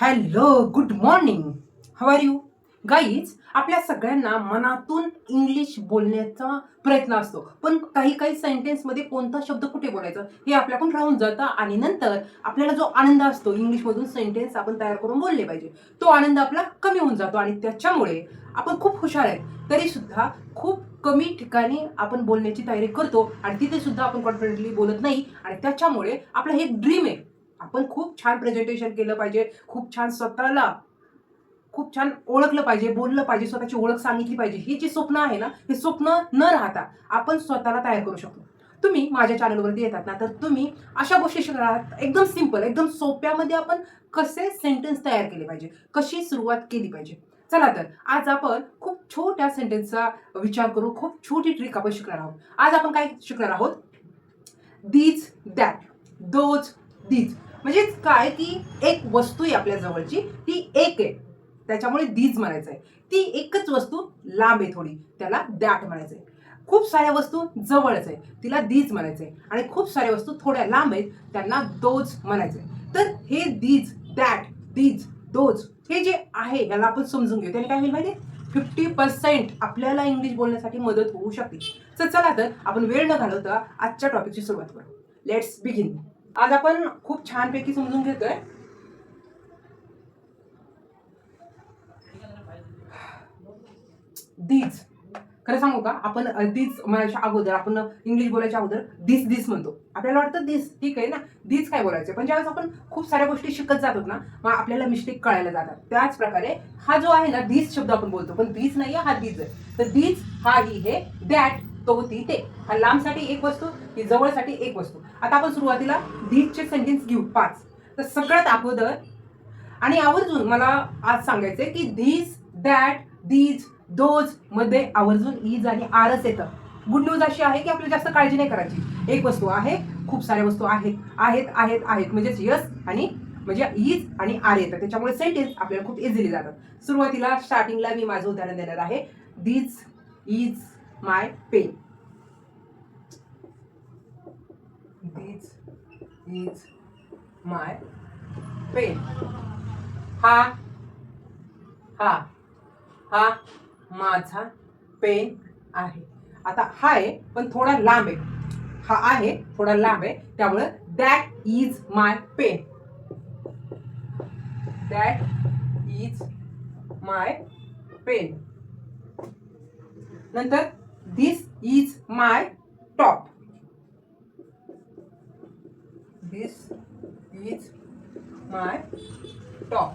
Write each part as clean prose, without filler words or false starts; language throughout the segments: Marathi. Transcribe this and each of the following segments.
Hello, good morning. How are you guys? आपल्या सगळ्यांना मनातून इंग्लिश बोलण्याचा प्रयत्न असतो, पण काही काही सेंटेन्समध्ये कोणता शब्द कुठे बोलायचं हे आपल्याकडून राहून जातं आणि नंतर आपल्याला जो आनंद असतो इंग्लिशमधून सेंटेन्स आपण तयार करून बोलले पाहिजे, तो आनंद आपला कमी होऊन जातो आणि त्याच्यामुळे आपण खूप हुशार आहेत तरी सुद्धा खूप कमी ठिकाणी आपण बोलण्याची तयारी करतो आणि तिथे सुद्धा आपण कॉन्फिडेंटली बोलत नाही आणि त्याच्यामुळे आपलं हे ड्रीम आहे. आपण खूप छान प्रेझेंटेशन केलं पाहिजे, खूप छान स्वतःला खूप छान ओळखलं पाहिजे, बोललं पाहिजे, स्वतःची ओळख सांगितली पाहिजे. ही जी स्वप्न आहे ना, हे स्वप्न न राहता आपण स्वतःला तयार करू शकतो. तुम्ही माझ्या चॅनलवरती येतात ना, तर तुम्ही अशा गोष्टी शिकणार एकदम सिंपल, एकदम सोप्यामध्ये आपण कसे सेंटेन्स तयार केले पाहिजे, कशी सुरुवात केली पाहिजे. चला तर आज आपण खूप छोट्या सेंटेन्सचा विचार करू. खूप छोटी ट्रिक आपण शिकणार आहोत. आज आपण काय शिकणार आहोत? These, that, those, these. म्हणजे काय की एक वस्तू आहे आपल्या जवळची, ती एक आहे. त्याच्यामुळे दीज म्हणायचं आहे. ती एकच वस्तू लांब आहे थोडी, त्याला दॅट म्हणायचं आहे. खूप साऱ्या वस्तू जवळच आहे, तिला दीज म्हणायचं आहे. आणि खूप साऱ्या वस्तू थोड्या लांब आहेत, त्यांना दोज म्हणायचं आहे. तर हे दीज, दॅट, दीज, दोज हे जे आहे याला आपण समजून घेऊ. त्याने काय होईल माहिती आहे? 50% आपल्याला इंग्लिश बोलण्यासाठी मदत होऊ शकते. तर चला तर आपण वेळ न घालवता आजच्या टॉपिकची सुरुवात करू. Let's begin. आज आपण खूप छानपैकी समजून घेतोय दीज. खरं सांगू का, आपण दीज म्हणायच्या अगोदर, आपण इंग्लिश बोलायच्या अगोदर दिस दिस म्हणतो. आपल्याला वाटतं दिस ठीक आहे ना, दीज काय बोलायचं. पण ज्यावेळेस आपण खूप साऱ्या गोष्टी शिकत जातो ना, मग आपल्याला मिस्टेक कळायला जातात. त्याच प्रकारे हा जो आहे ना, दीज शब्द आपण बोलतो, पण दीज नाही आहे, हा दीज आहे. तर दीज हा ही हे, दॅट तो ती ते. हा लांबसाठी एक वस्तू, ही जवळसाठी एक वस्तू. आता आपण सुरुवातीला दीजचे सेंटेन्स घेऊ 5. तर सगळ्यात अगोदर आणि आवर्जून मला आज सांगायचंय की धीस, दॅट, दीज, दोज मध्ये आवर्जून इज आणि आरच येतं. गुड न्यूज अशी आहे की आपल्याला जास्त काळजी नाही करायची. एक वस्तू आहे, खूप साऱ्या वस्तू आहेत, आहेत आहेत आहेत म्हणजेच यस आणि म्हणजे इज आणि आर येतं. त्याच्यामुळे सेंटेन्स आपल्याला खूप इझिली जातात. सुरुवातीला स्टार्टिंगला मी माझं उदाहरण देणार आहे. These is my pen. These is my pen. हा हा हा माझा पेन आहे. आता हा आहे पण थोडा लांब आहे. हा आहे थोडा लांब आहे, त्यामुळे that is my pen. That is my pen. नंतर this is my top. This is my top.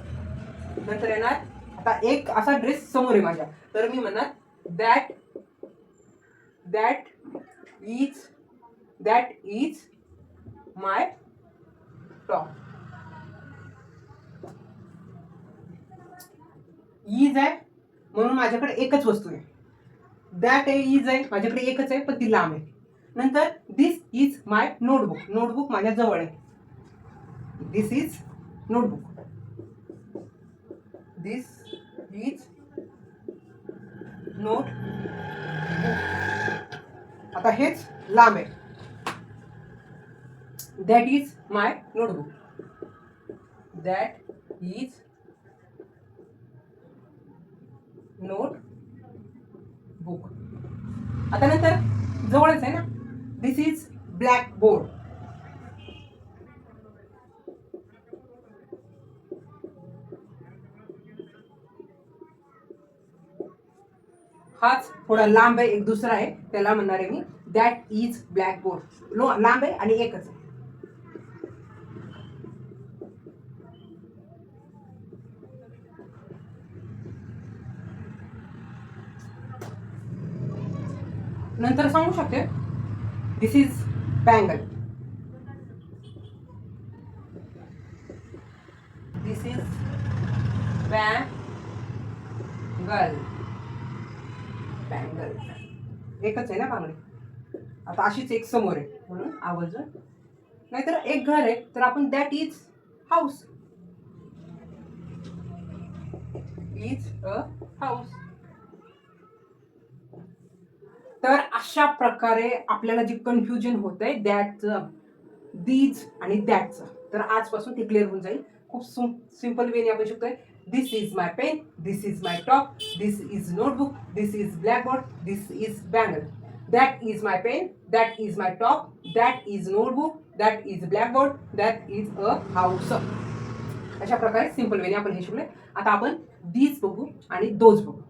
नंतर येणार, आता एक असा ड्रेस समोर आहे माझ्या, तर मी म्हणणार that that is that is my top. Is आहे म्हणून माझ्याकडे एकच वस्तू आहे. दॅट आहे, इज आहे, माझ्याकडे एकच आहे पण ती लांब आहे. नंतर this is my notebook. Notebook माझ्या जवळ आहे. This is notebook. This is note. आता हेच लांब आहे. That is my notebook. That is notebook. आता नंतर जवळच आहे ना, दिस इज ब्लॅक बोर्ड. हाच थोडा लांब आहे, एक दुसरा आहे, त्याला म्हणणार आहे मी दॅट इज ब्लॅक बोर्ड. लांब आहे आणि एकच आहे. नंतर सांगू शकते this is bangle. This is bangle. Bangle एकच आहे ना बांगडी. आता अशीच एक समोर आहे म्हणून आवर्जून. नाहीतर एक घर आहे तर आपण that is house. Is a house. तर अशा प्रकारे आपल्याला जे कन्फ्युजन होतंय दॅटचं, दीज आणि दॅटचं, तर आजपासून ते क्लिअर होऊन जाईल. खूप सिंपल वेने आपण शिकतोय. This is my pen, this is my top, this is notebook, this is blackboard, this is bangle. That is my pen, that is my top, that is notebook, that is blackboard, that is a house. अशा प्रकारे सिंपल वेने आपण हे शिकलोय. आता आपण दीज बघू आणि दोज बघू.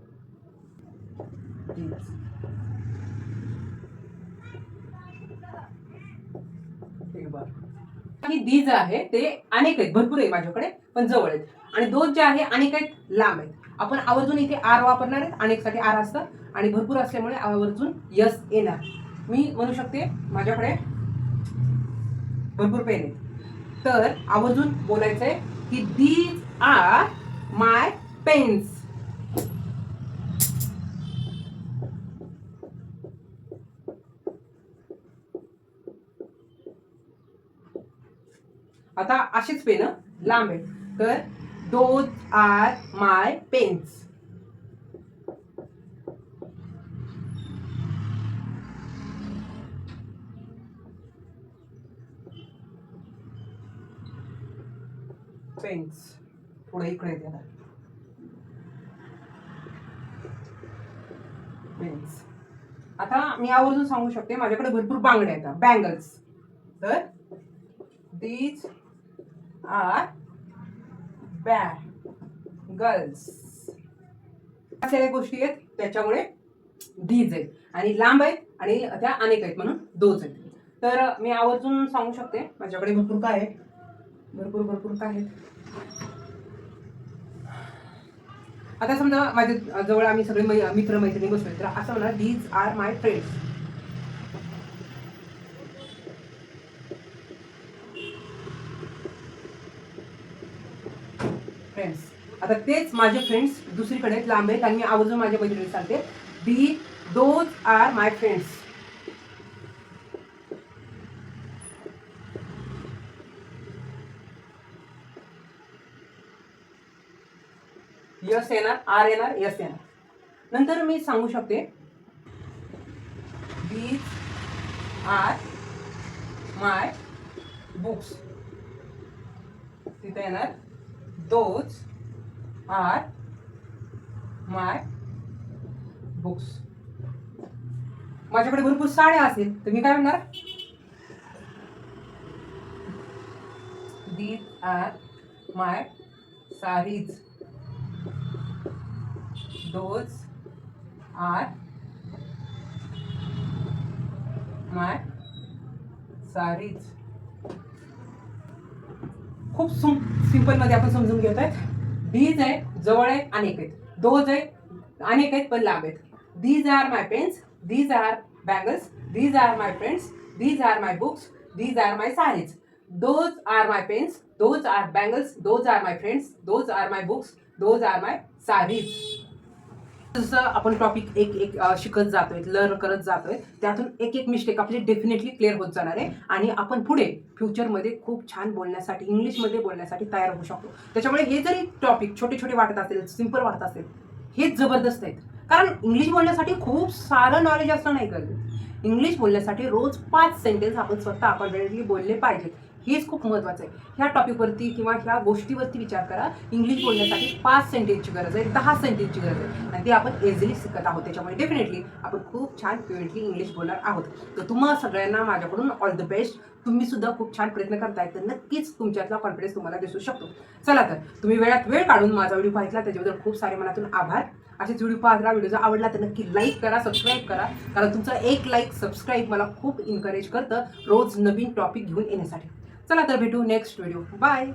दीज आहे ते अनेक आहेत, भरपूर आहे माझ्याकडे, पण जवळ आहेत. आणि दोन जे आहे अनेक आहेत, लांब आहेत. आपण आवर्जून इथे आर वापरणार आहेत. अनेकसाठी आर असतं आणि भरपूर असल्यामुळे आवर्जून यस येणार. मी म्हणू शकते माझ्याकडे भरपूर पेन आहेत, तर आवर्जून बोलायचंय की दीज आर माय पेन्स. आता अशीच पेन लांब आहेत, तर those are my pens. Pens पुढे इकडे द्या. पेन्स. आता मी आवर्जून सांगू शकते माझ्याकडे भरपूर बांगड्या आहेत, बँगल्स. तर दीज आर बँगल्स. अशा गोष्टी आहेत, त्याच्यामुळे दीज आहेत. आणि लांब आहेत आणि त्या अनेक आहेत म्हणून दोज आहेत. तर मी आवर्जून सांगू शकते माझ्याकडे भरपूर काय आहे, भरपूर काय आहेत. आता समजा माझ्या जवळ आम्ही सगळे मित्र मैत्रिणी बसलोय, तर असं म्हणा these are my friends. Friends. आता तेच माझे फ्रेंड्स दुसरीकडे लांब आहेत आणि मी आवर्जून माझ्या मैत्रिणी सांगते those are my friends. Yes येणार, आर येणार, यस येणार. नंतर मी सांगू शकते दीज आर माय बुक्स. तिथे येणार दोज आर माय बुक्स. माझ्याकडे भरपूर साड्या असेल तर मी काय म्हणणार these are my saris. Those are my saris. खूप सिंपल मध्ये आपण समजून घेत आहेत. दीज आहे जवळ आहे, अनेक आहेत. दोज आहे अनेक आहेत पण लांब आहेत. These are my pens, these are bangles, these are my friends, these are my books, these are my saris. Those are my pens, those are bangles, those are my friends, those are my books, those are my saris. जसं आपण टॉपिक एक एक शिकत जातोय, लर्न करत जातोय, त्यातून एक एक मिस्टेक आपली डेफिनेटली क्लिअर होत जाणार आहे आणि आपण पुढे फ्युचरमध्ये खूप छान बोलण्यासाठी, इंग्लिशमध्ये बोलण्यासाठी तयार होऊ शकतो. त्याच्यामुळे हे जरी टॉपिक छोटे छोटे वाटत असेल, सिंपल वाटत असेल, हेच जबरदस्त आहेत. कारण इंग्लिश बोलण्यासाठी खूप सारं नॉलेज असणं नाही गरजेचं. इंग्लिश बोलण्यासाठी रोज 5 सेंटेन्स आपण स्वतः कॉन्फिडेंटली बोलले पाहिजेत. हेच खूप महत्त्वाचं आहे. ह्या टॉपिकवरती किंवा ह्या गोष्टीवरती विचार करा. इंग्लिश बोलण्यासाठी 5 सेंटेन्सची गरज आहे, 10 सेंटेन्सची गरज आहे आणि ती आपण इझिली शिकत आहोत. त्याच्यामुळे डेफिनेटली आपण खूप छान फ्लुएंटली इंग्लिश बोलणार आहोत. तर तुम्हाला सगळ्यांना माझ्याकडून ऑल द बेस्ट. तुम्ही सुद्धा खूप छान प्रयत्न करताय, तर नक्कीच तुमच्यातला कॉन्फिडन्स तुम्हाला दिसू शकतो. चला तर तुम्ही वेळात वेळ काढून माझा व्हिडिओ पाहिला त्याच्याबद्दल खूप सारे मनातून आभार. असेच व्हिडिओ पाहत व्हिडिओ जर आवडला तर नक्की लाईक करा, सबस्क्राईब करा. कारण तुमचं एक लाईक सबस्क्राईब मला खूप इन्करेज करतं रोज नवीन टॉपिक घेऊन येण्यासाठी. चला तर भेटू नेक्स्ट व्हिडिओ. बाय.